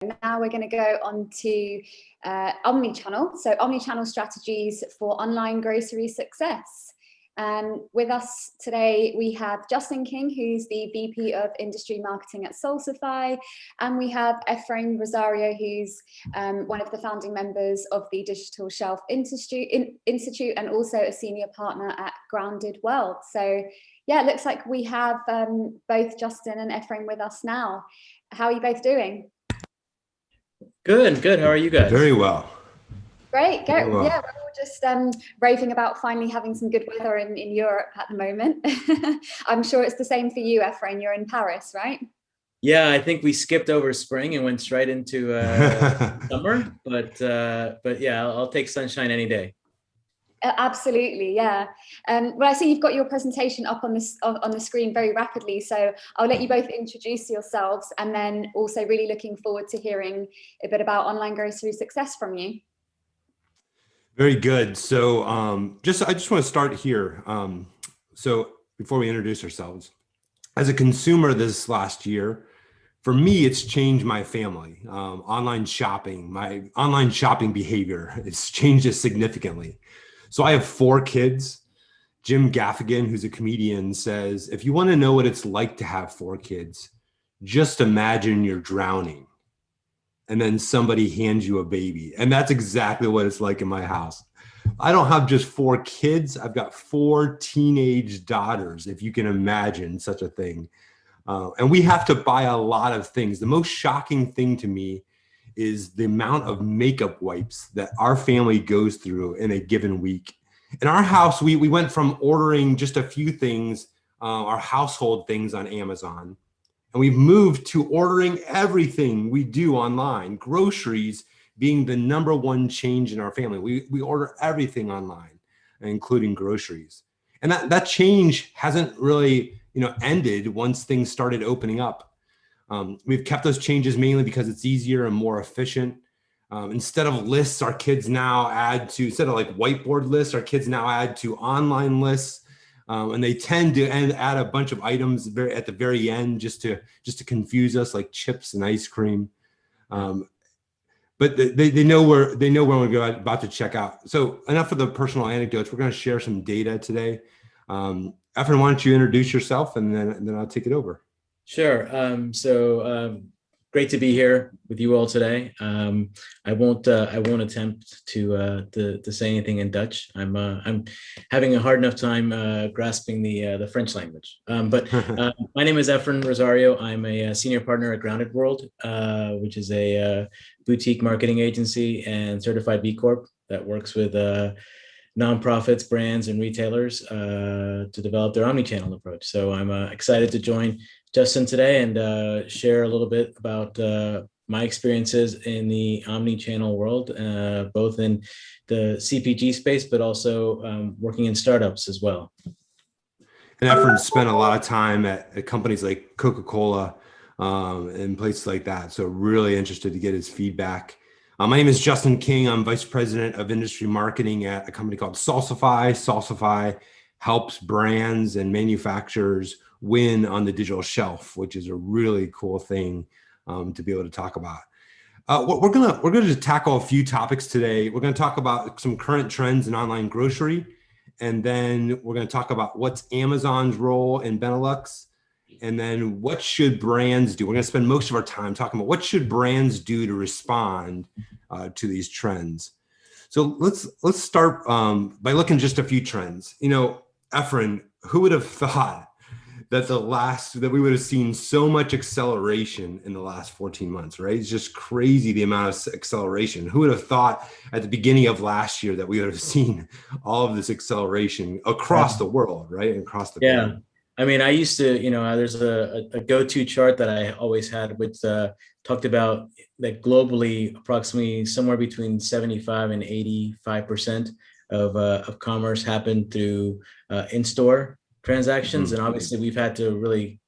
Now we're going to go on to OmniChannel. So OmniChannel strategies for online grocery success. With us today, we have Justin King, who's the VP of Industry Marketing at Salsify, and we have Efrain Rosario, who's one of the founding members of the Digital Shelf Institute and also a senior partner at Grounded World. So yeah, it looks like we have both Justin and Efrain with us now. How are you both doing? Good. How are you guys? Very well. Great. Yeah, we're all just raving about finally having some good weather in Europe at the moment. I'm sure it's the same for you, Efrain. You're in Paris, right? Yeah, I think we skipped over spring and went straight into summer. But yeah, I'll take sunshine any day. Absolutely, yeah. Well, I see you've got your presentation up on the screen very rapidly, so I'll let you both introduce yourselves, and then also really looking forward to hearing a bit about online grocery success from you. Very good. So I just want to start here. So before we introduce ourselves, as a consumer this last year, for me, it's changed my family. Online shopping, my online shopping behavior, it's changed it significantly. So I have 4 kids. Jim Gaffigan, who's a comedian, says, if you want to know what it's like to have 4 kids, just imagine you're drowning and then somebody hands you a baby. And that's exactly what it's like in my house. I don't have just 4 kids. I've got 4 teenage daughters, if you can imagine such a thing. And we have to buy a lot of things. The most shocking thing to me is the amount of makeup wipes that our family goes through in a given week. In our house, we went from ordering just a few things, our household things on Amazon, and we've moved to ordering everything we do online, groceries being the #1 change in our family. We order everything online, including groceries. And that change hasn't really ended once things started opening up. We've kept those changes mainly because it's easier and more efficient. Instead of lists, our kids now add to, instead of like whiteboard lists, our kids now add to online lists. And they tend to add a bunch of items at the very end just to confuse us, like chips and ice cream. But they know when we're about to check out. So enough of the personal anecdotes. We're going to share some data today. Efrain, why don't you introduce yourself, and then I'll take it over. Sure. Great to be here with you all today. I won't attempt to say anything in Dutch. I'm having a hard enough time grasping the French language. But my name is Efrain Rosario. I'm a senior partner at Grounded World, which is a boutique marketing agency and certified B Corp that works with nonprofits, brands, and retailers to develop their omnichannel approach. So I'm excited to join Justin today and share a little bit about my experiences in the omnichannel world, both in the CPG space, but also working in startups as well. And Efrain spent a lot of time at companies like Coca-Cola and places like that. So really interested to get his feedback. My name is Justin King. I'm Vice President of Industry Marketing at a company called Salsify. Salsify helps brands and manufacturers win on the digital shelf, which is a really cool thing to be able to talk about. We're gonna tackle a few topics today. We're gonna talk about some current trends in online grocery, and then we're gonna talk about what's Amazon's role in Benelux, and then what should brands do. We're gonna spend most of our time talking about what should brands do to respond to these trends. So let's start by looking at just a few trends. Efrain, who would have thought that we would have seen so much acceleration in the last 14 months, right? It's just crazy the amount of acceleration. Who would have thought at the beginning of last year that we would have seen all of this acceleration across the world, right? And across the globe. I mean, I used to, there's a go-to chart that I always had, which talked about that globally, approximately somewhere between 75 and 85% of commerce happened through in-store transactions. And obviously we've had to really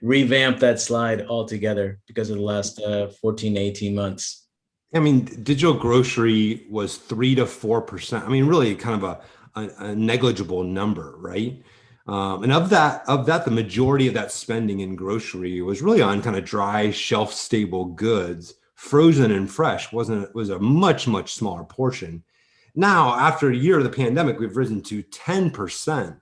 revamp that slide altogether because of the last 14 to 18 months. I mean, digital grocery was 3 to 4%. I mean, really kind of a negligible number, right? And of that, the majority of that spending in grocery was really on kind of dry, shelf-stable goods frozen and fresh was a much, much smaller portion. Now, after a year of the pandemic, we've risen to 10%.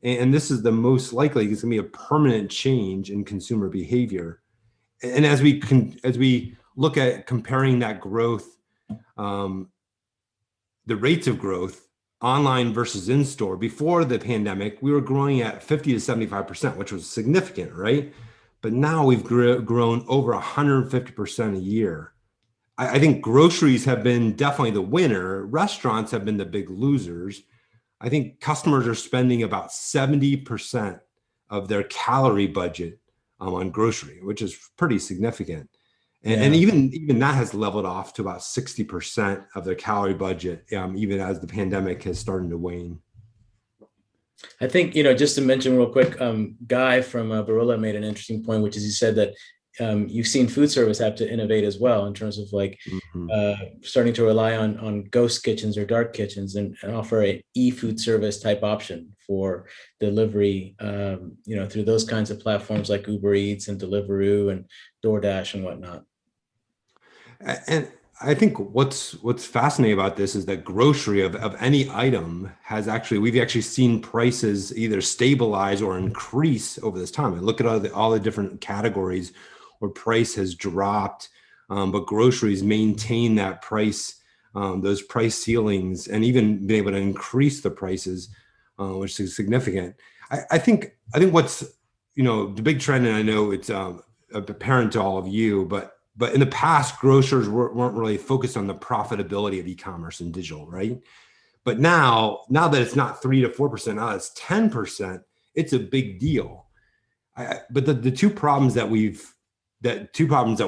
And this is the most likely it's going to be a permanent change in consumer behavior. And as we look at comparing that growth, the rates of growth online versus in-store, before the pandemic, we were growing at 50 to 75%, which was significant, right? But now we've grown over 150% a year. I think groceries have been definitely the winner. Restaurants have been the big losers. I think customers are spending about 70% of their calorie budget on grocery, which is pretty significant. And even that has leveled off to about 60% of their calorie budget, even as the pandemic has started to wane. I think, just to mention real quick, Guy from Barilla made an interesting point, which is he said that you've seen food service have to innovate as well in terms of like starting to rely on ghost kitchens or dark kitchens and offer an e-food service type option for delivery, through those kinds of platforms like Uber Eats and Deliveroo and DoorDash and whatnot. And I think what's fascinating about this is that grocery of any item we've actually seen prices either stabilize or increase over this time. And look at all the different categories where price has dropped, but groceries maintain that price, those price ceilings, and even been able to increase the prices, which is significant. I think what's, the big trend, and I know it's apparent to all of you, but in the past, grocers weren't really focused on the profitability of e-commerce and digital, right? But now that it's not 3 to 4%, now it's 10%, it's a big deal. But the two problems that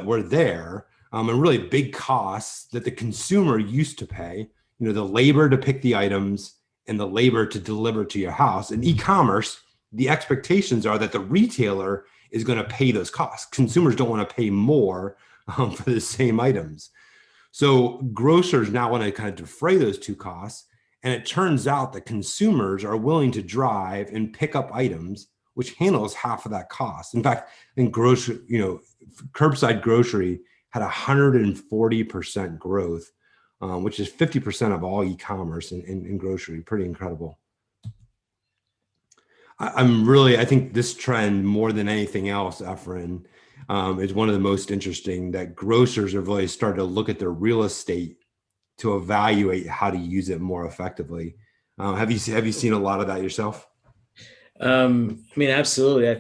were there, and really big costs that the consumer used to pay, the labor to pick the items and the labor to deliver to your house. In e-commerce, the expectations are that the retailer is going to pay those costs. Consumers don't want to pay more for the same items. So grocers now want to kind of defray those two costs. And it turns out that consumers are willing to drive and pick up items, which handles half of that cost. In fact, in grocery, curbside grocery had 140% growth, which is 50% of all e-commerce in grocery. Pretty incredible. I think this trend more than anything else, Efren, is one of the most interesting, that grocers have really started to look at their real estate to evaluate how to use it more effectively. Have you seen a lot of that yourself? Absolutely. I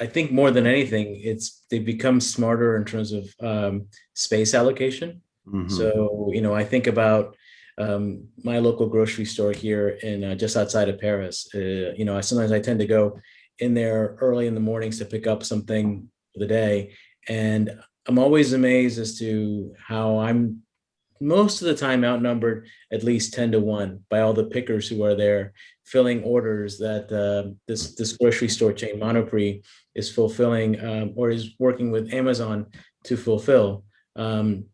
think more than anything, they've become smarter in terms of space allocation. So, I think about my local grocery store here in just outside of Paris. Sometimes I tend to go in there early in the mornings to pick up something for the day, and I'm always amazed as to how I'm most of the time outnumbered at least 10 to 1 by all the pickers who are there filling orders that this grocery store chain Monoprix is fulfilling, or is working with Amazon to fulfill. And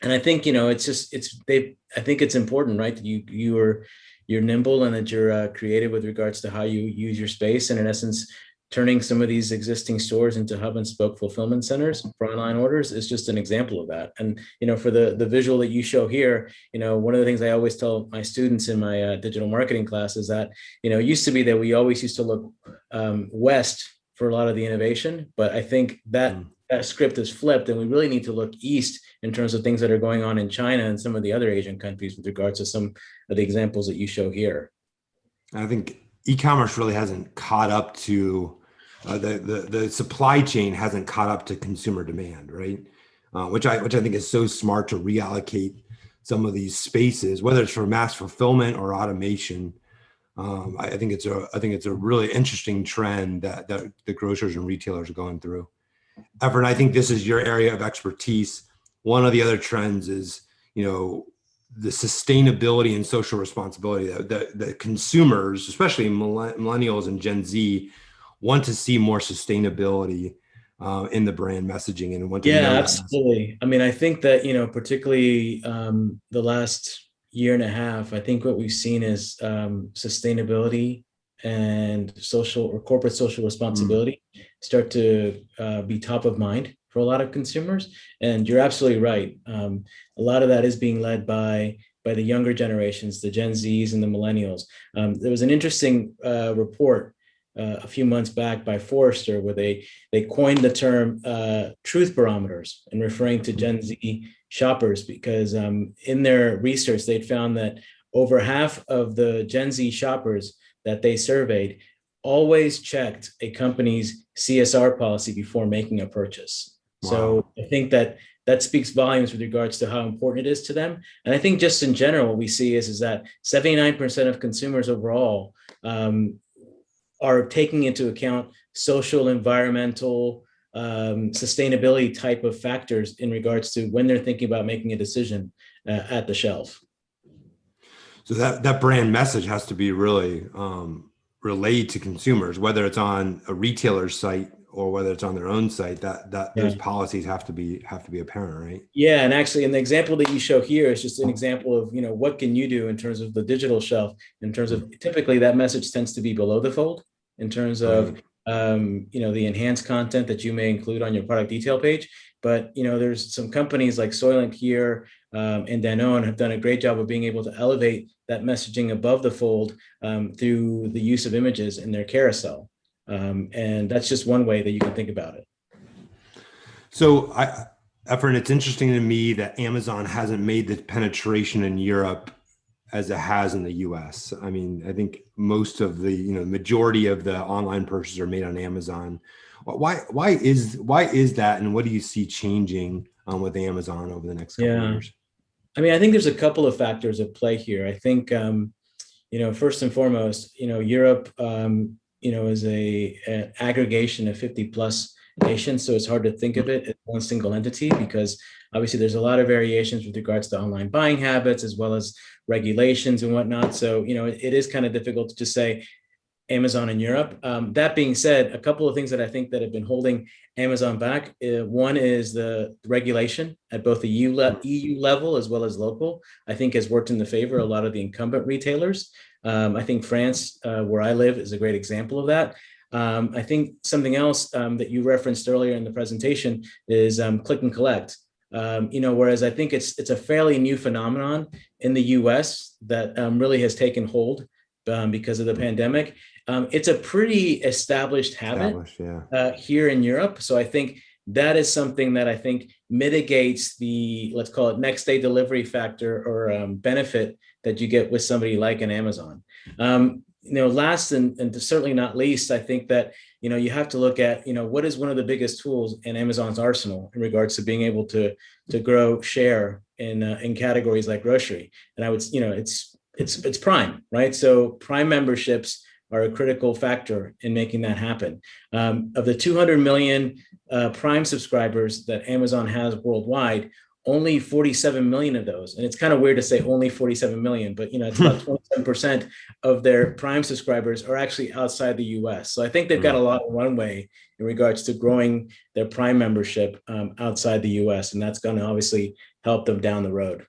I think, I think it's important, right? That you're nimble and that you're creative with regards to how you use your space. And in essence, turning some of these existing stores into hub and spoke fulfillment centers for online orders is just an example of that. And, for the visual that you show here, one of the things I always tell my students in my digital marketing class is that, it used to be that we always used to look west for a lot of the innovation, but I think that script is flipped, and we really need to look east in terms of things that are going on in China and some of the other Asian countries with regards to some of the examples that you show here. I think e-commerce really hasn't caught up to the supply chain hasn't caught up to consumer demand, right? Which I think is so smart to reallocate some of these spaces, whether it's for mass fulfillment or automation. I think it's a really interesting trend that the grocers and retailers are going through. Efren, I think this is your area of expertise. One of the other trends is, the sustainability and social responsibility that the consumers, especially millennials and Gen Z, want to see more sustainability in the brand messaging and want to know. Absolutely. I think that, particularly the last year and a half, I think what we've seen is sustainability and social or corporate social responsibility start to be top of mind for a lot of consumers. And you're absolutely right. A lot of that is being led by the younger generations, the Gen Zs and the millennials. There was an interesting report a few months back by Forrester where they coined the term truth barometers and referring to Gen Z shoppers because in their research, they'd found that over half of the Gen Z shoppers that they surveyed always checked a company's CSR policy before making a purchase. Wow. So I think that speaks volumes with regards to how important it is to them. And I think just in general, what we see is that 79% of consumers overall are taking into account social, environmental, sustainability type of factors in regards to when they're thinking about making a decision at the shelf. So that brand message has to be really relayed to consumers, whether it's on a retailer's site or whether it's on their own site. Those policies have to be apparent, right? Yeah, and actually, in the example that you show here is just an example of what can you do in terms of the digital shelf. In terms of typically that message tends to be below the fold in terms of the enhanced content that you may include on your product detail page. But there's some companies like Soylent here and Danone have done a great job of being able to elevate that messaging above the fold through the use of images in their carousel. And that's just one way that you can think about it. So Efren, it's interesting to me that Amazon hasn't made the penetration in Europe as it has in the US. I mean, I think most of the, majority of the online purchases are made on Amazon. Why is that? And what do you see changing with Amazon over the next couple of years? I mean, I think there's a couple of factors at play here. I think, first and foremost, Europe, is an aggregation of 50 plus nations. So it's hard to think of it as one single entity because obviously there's a lot of variations with regards to online buying habits as well as regulations and whatnot. So, it is kind of difficult to just say Amazon in Europe. That being said, a couple of things that I think that have been holding Amazon back. One is the regulation at both the EU level as well as local, I think has worked in the favor of a lot of the incumbent retailers. I think France, where I live, is a great example of that. I think something else that you referenced earlier in the presentation is click and collect. Whereas I think it's a fairly new phenomenon in the US that really has taken hold because of the pandemic. It's a pretty established habit here in Europe. So I think that is something that I think mitigates the, let's call it next day delivery factor or benefit that you get with somebody like an Amazon. Last and certainly not least, I think that, you have to look at, what is one of the biggest tools in Amazon's arsenal in regards to being able to grow share in categories like grocery. And I would, it's Prime, right? So Prime memberships are a critical factor in making that happen. Of the 200 million Prime subscribers that Amazon has worldwide, only 47 million of those, and it's kind of weird to say only 47 million, but it's about 27% of their Prime subscribers are actually outside the US. So I think they've got a lot of runway in regards to growing their Prime membership outside the US, and that's going to obviously help them down the road.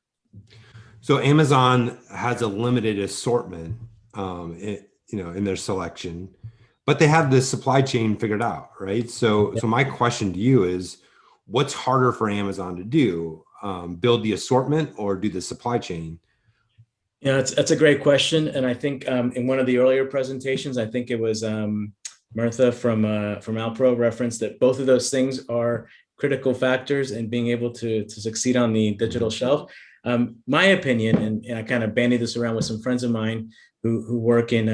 So Amazon has a limited assortment, in their selection, but they have the supply chain figured out, right? So my question to you is, what's harder for Amazon to do? Build the assortment or do the supply chain? Yeah, that's a great question. And I think in one of the earlier presentations, I think it was Martha from Alpro referenced that both of those things are critical factors in being able to succeed on the digital shelf. My opinion, and I kind of bandied this around with some friends of mine who work in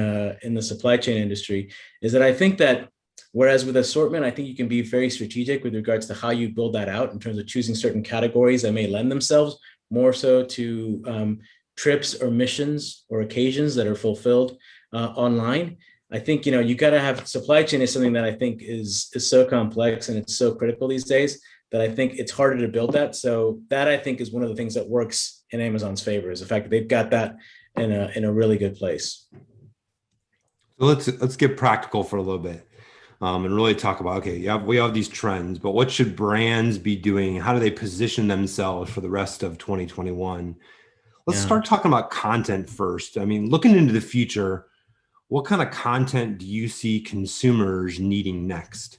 the supply chain industry, is that I think that whereas with assortment, I think you can be very strategic with regards to how you build that out in terms of choosing certain categories that may lend themselves more so to trips or missions or occasions that are fulfilled online. I think, you got to have supply chain is something that I think is so complex and it's so critical these days that I think it's harder to build that. So that I think is one of the things that works in Amazon's favor is the fact that they've got that in a really good place. So let's get practical for a little bit. And really talk about, okay, we have these trends, but what should brands be doing? How do they position themselves for the rest of 2021? Let's start talking about content first. I mean, looking into the future, what kind of content do you see consumers needing next?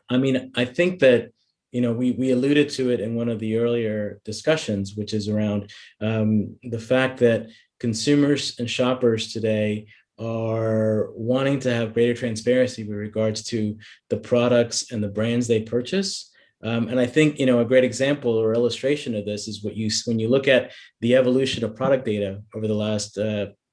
I mean, I think that we alluded to it in one of the earlier discussions, which is around the fact that consumers and shoppers today are wanting to have greater transparency with regards to the products and the brands they purchase. And I think, a great example or illustration of this is when you look at the evolution of product data over the last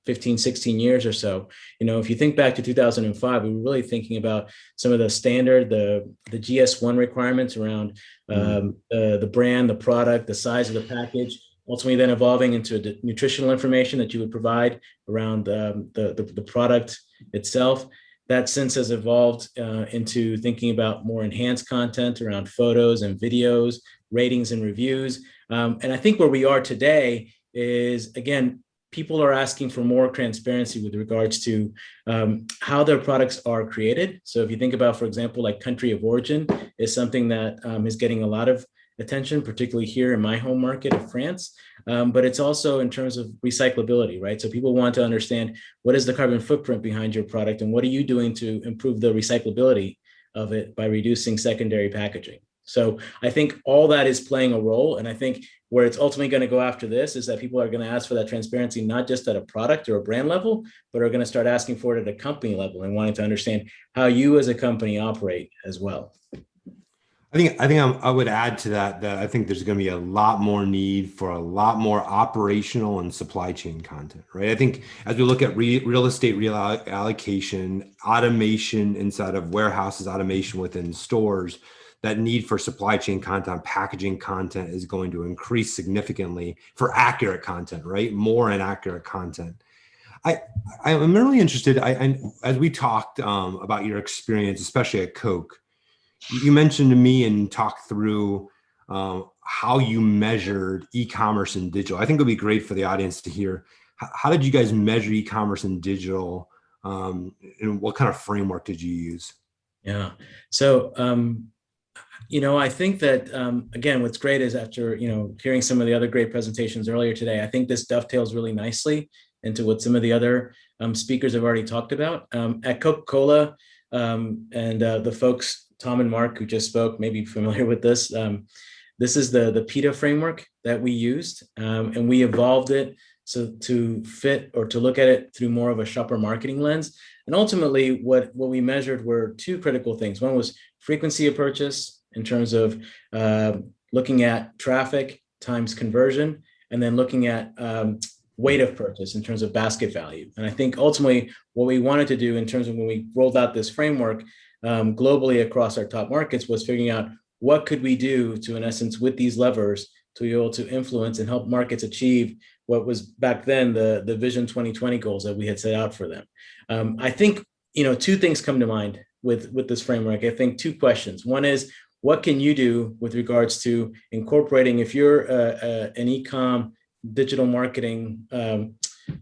15, 16 years or so. If you think back to 2005, we were really thinking about some of the standard, the GS1 requirements around the brand, the product, the size of the package, ultimately then evolving into the nutritional information that you would provide around the product itself. That since has evolved into thinking about more enhanced content around photos and videos, ratings and reviews. And I think where we are today is, again, people are asking for more transparency with regards to how their products are created. So if you think about, for example, like country of origin is something that is getting a lot of attention, particularly here in my home market of France. But it's also in terms of recyclability, right? So people want to understand what is the carbon footprint behind your product and what are you doing to improve the recyclability of it by reducing secondary packaging. So I think all that is playing a role. And I think where it's ultimately going to go after this is that people are going to ask for that transparency, not just at a product or a brand level, but are going to start asking for it at a company level and wanting to understand how you as a company operate as well. I would add to that I think there's going to be a lot more need for a lot more operational and supply chain content, right? I think as we look at real estate reallocation, automation inside of warehouses, automation within stores, that need for supply chain content, packaging content is going to increase significantly for accurate content, right? More and accurate content. I'm really interested, as we talked about your experience, especially at Coke, you mentioned to me and talked through how you measured e-commerce and digital. I think it would be great for the audience to hear, how did you guys measure e-commerce and digital, and what kind of framework did you use? Yeah, so I think that, again, what's great is after, hearing some of the other great presentations earlier today, I think this dovetails really nicely into what some of the other speakers have already talked about. At Coca-Cola, and the folks, Tom and Mark, who just spoke, may be familiar with this. This is the PETA framework that we used, and we evolved it so to fit or to look at it through more of a shopper marketing lens. And ultimately, what we measured were two critical things. One was frequency of purchase in terms of looking at traffic times conversion, and then looking at weight of purchase in terms of basket value. And I think ultimately what we wanted to do in terms of when we rolled out this framework globally across our top markets was figuring out what could we do to, in essence, with these levers to be able to influence and help markets achieve what was back then the Vision 2020 goals that we had set out for them. I think, two things come to mind with this framework. I think two questions. One is, what can you do with regards to incorporating, if you're an e-com digital marketing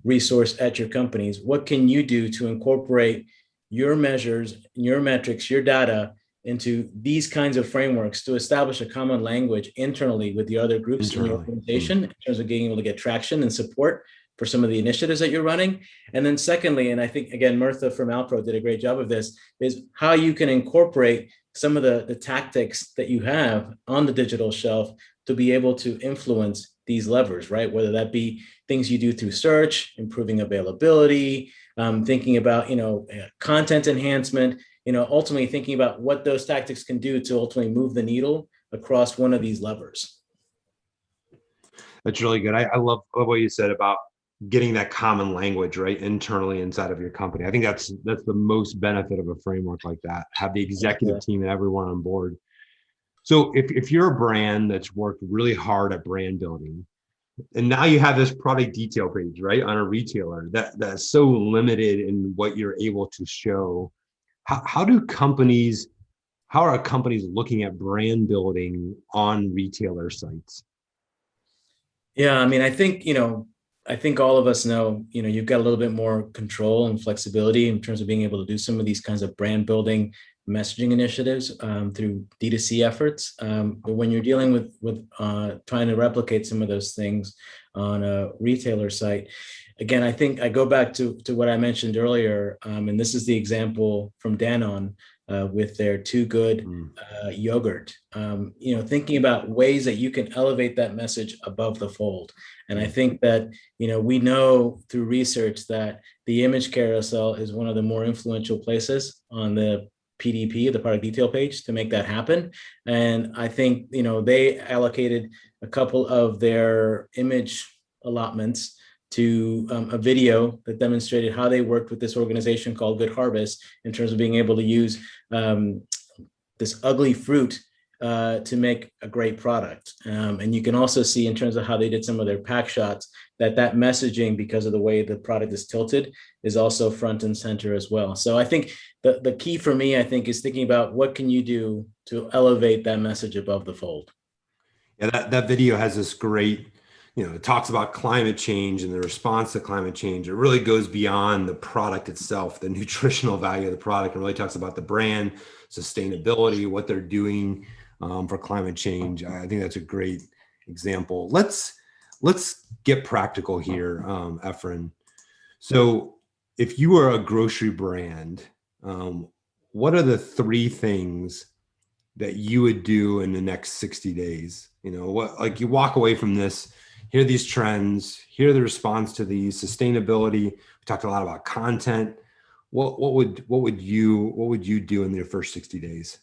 resource at your companies, what can you do to incorporate your measures, your metrics, your data into these kinds of frameworks to establish a common language internally with the other groups in your organization in terms of being able to get traction and support for some of the initiatives that you're running. And then secondly, and I think, again, Mirtha from Alpro did a great job of this, is how you can incorporate some of the tactics that you have on the digital shelf to be able to influence these levers, right? Whether that be things you do through search, improving availability, thinking about, content enhancement, ultimately thinking about what those tactics can do to ultimately move the needle across one of these levers. That's really good. I love what you said about getting that common language, right, internally inside of your company. I think that's the most benefit of a framework like that. Have the executive team and everyone on board. So if you're a brand that's worked really hard at brand building, and now you have this product detail page, right, on a retailer that's so limited in what you're able to show, how are companies looking at brand building on retailer sites? Yeah, I mean, I think all of us know, you've got a little bit more control and flexibility in terms of being able to do some of these kinds of brand building messaging initiatives through D2C efforts. But when you're dealing with trying to replicate some of those things on a retailer site, again, I think I go back to what I mentioned earlier, and this is the example from Danone with their Too Good yogurt. Thinking about ways that you can elevate that message above the fold. And I think that, we know through research that the image carousel is one of the more influential places on the PDP, the product detail page, to make that happen. And I think, they allocated a couple of their image allotments to a video that demonstrated how they worked with this organization called Good Harvest in terms of being able to use this ugly fruit to make a great product. And you can also see in terms of how they did some of their pack shots that messaging, because of the way the product is tilted, is also front and center as well. So I think the key for me, I think, is thinking about what can you do to elevate that message above the fold. Yeah, that video has this great, it talks about climate change and the response to climate change. It really goes beyond the product itself, the nutritional value of the product, and really talks about the brand, sustainability, what they're doing for climate change. I think that's a great example. Let's get practical here, Efren. So if you were a grocery brand, what are the 3 things that you would do in the next 60 days? Like you walk away from this, here are these trends, here are the response to these, sustainability. We talked a lot about content. What would you do in your first 60 days?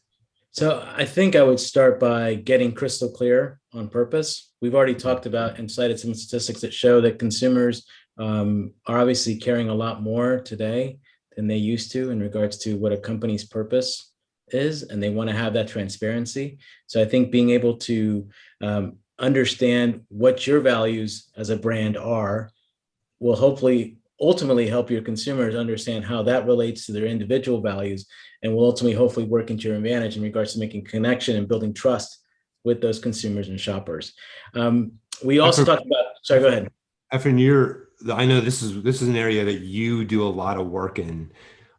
So I think I would start by getting crystal clear on purpose. We've already talked about and cited some statistics that show that consumers are obviously caring a lot more today than they used to in regards to what a company's purpose is, and they want to have that transparency. So I think being able to understand what your values as a brand are will hopefully ultimately help your consumers understand how that relates to their individual values, and will ultimately hopefully work into your advantage in regards to making connection and building trust with those consumers and shoppers. We also talked about, sorry, go ahead. Efren, I know this is an area that you do a lot of work in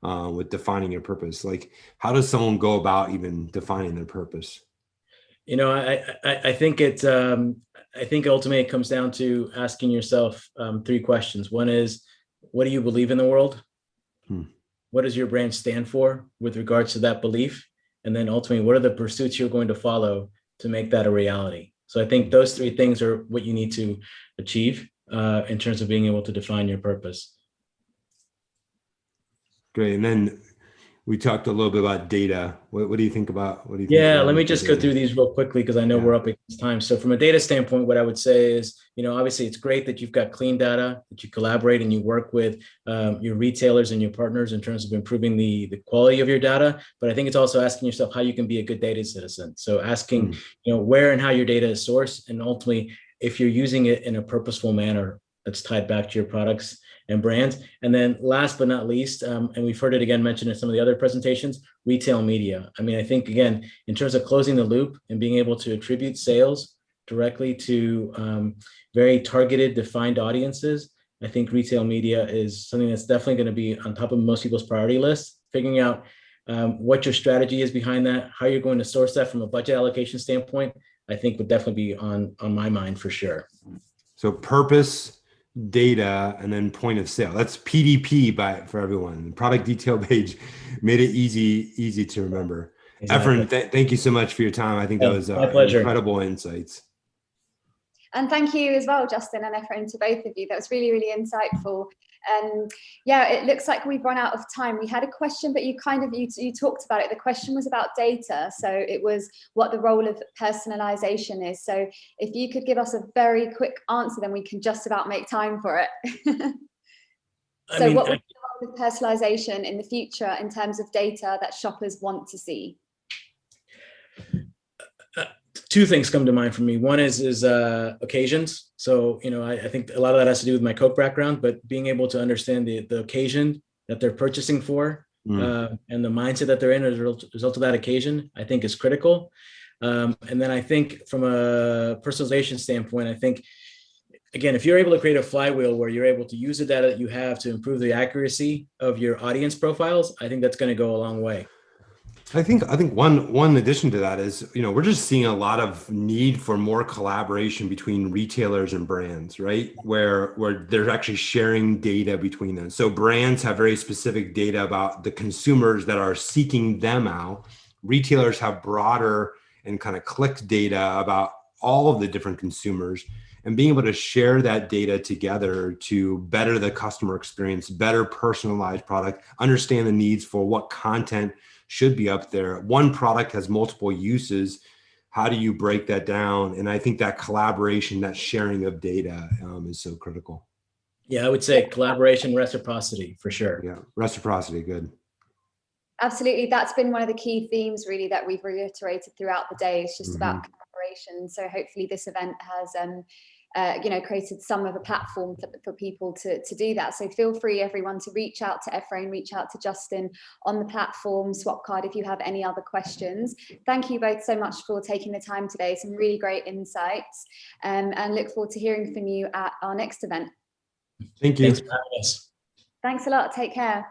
with defining your purpose. Like, how does someone go about even defining their purpose? I think I think ultimately it comes down to asking yourself 3 questions. One is, what do you believe in the world? What does your brand stand for with regards to that belief? And then ultimately, what are the pursuits you're going to follow to make that a reality? So I think those 3 things are what you need to achieve in terms of being able to define your purpose. Great. And then we talked a little bit about data. What do you think about? Yeah, let me just go through these real quickly because I know we're up against time. So from a data standpoint, what I would say is, obviously it's great that you've got clean data, that you collaborate and you work with your retailers and your partners in terms of improving the quality of your data. But I think it's also asking yourself how you can be a good data citizen. So asking, where and how your data is sourced, and ultimately, if you're using it in a purposeful manner that's tied back to your products and brands. And then last but not least, and we've heard it again mentioned in some of the other presentations, retail media. I mean, I think, again, in terms of closing the loop and being able to attribute sales directly to very targeted, defined audiences, I think retail media is something that's definitely going to be on top of most people's priority list. Figuring out what your strategy is behind that, how you're going to source that from a budget allocation standpoint, I think would definitely be on my mind for sure. So purpose, data, and then point of sale. That's PDP for everyone. The product detail page made it easy to remember. Exactly. Efren, thank you so much for your time. I think that was incredible insights. And thank you as well, Justin and Efren, to both of you. That was really, really insightful. And yeah, it looks like we've run out of time. We had a question, but you talked about it. The question was about data. So it was what the role of personalization is. So if you could give us a very quick answer, then we can just about make time for it. So what would be the role of personalization in the future in terms of data that shoppers want to see? 2 things come to mind for me. One is occasions. So, I think a lot of that has to do with my Coke background, but being able to understand the occasion that they're purchasing for and the mindset that they're in as a result of that occasion, I think is critical. And then I think from a personalization standpoint, I think, again, if you're able to create a flywheel where you're able to use the data that you have to improve the accuracy of your audience profiles, I think that's going to go a long way. I think one addition to that is, we're just seeing a lot of need for more collaboration between retailers and brands, right? Where they're actually sharing data between them. So brands have very specific data about the consumers that are seeking them out. Retailers have broader and kind of clicked data about all of the different consumers, and being able to share that data together to better the customer experience, better personalized product, understand the needs for what content should be up there. One product has multiple uses. How do you break that down? And I think that collaboration, that sharing of data is so critical. Yeah, I would say collaboration, reciprocity for sure. Yeah, reciprocity, good. Absolutely. That's been one of the key themes really that we've reiterated throughout the day. It's just about collaboration. So hopefully this event has created some of a platform for people to do that. So feel free, everyone, to reach out to Ephraim, reach out to Justin on the platform, Swapcard, if you have any other questions. Thank you both so much for taking the time today. Some really great insights, and look forward to hearing from you at our next event. Thank you. Thanks for having us. Thanks a lot. Take care.